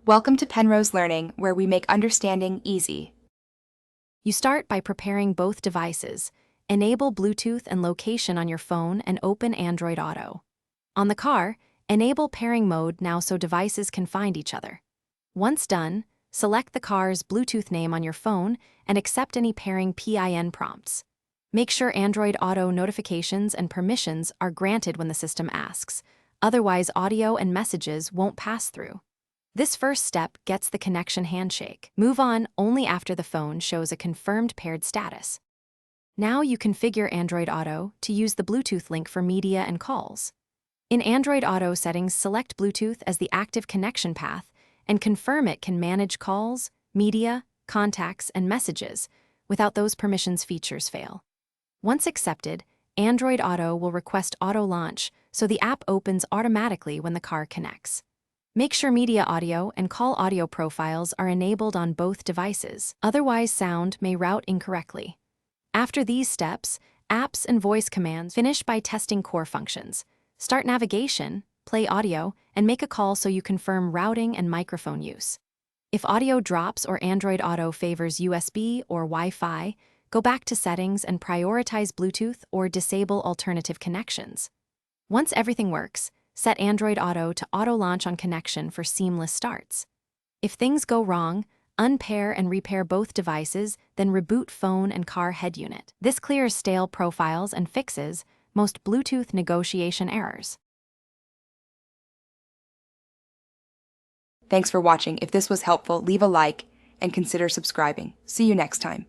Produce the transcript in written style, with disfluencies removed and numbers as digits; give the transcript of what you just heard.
Welcome to Penrose Learning, where we make understanding easy. You start by preparing both devices. Enable Bluetooth and location on your phone and open Android Auto. On the car, enable pairing mode now so devices can find each other. Once done, select the car's Bluetooth name on your phone and accept any pairing PIN prompts. Make sure Android Auto notifications and permissions are granted when the system asks, otherwise audio and messages won't pass through. This first step gets the connection handshake. Move on only after the phone shows a confirmed paired status. Now you configure Android Auto to use the Bluetooth link for media and calls. In Android Auto settings, select Bluetooth as the active connection path and confirm it can manage calls, media, contacts, and messages without those permissions features fail. Once accepted, Android Auto will request auto launch so the app opens automatically when the car connects. Make sure media audio and call audio profiles are enabled on both devices, otherwise sound may route incorrectly. After these steps, apps and voice commands finish by testing core functions. Start navigation, play audio, and make a call so you confirm routing and microphone use. If audio drops or Android Auto favors USB or Wi-Fi, go back to settings and prioritize Bluetooth or disable alternative connections. Once everything works, set Android Auto to auto-launch on connection for seamless starts. If things go wrong, unpair and repair both devices, then reboot phone and car head unit. This clears stale profiles and fixes most Bluetooth negotiation errors. Thanks for watching. If this was helpful, leave a like and consider subscribing. See you next time.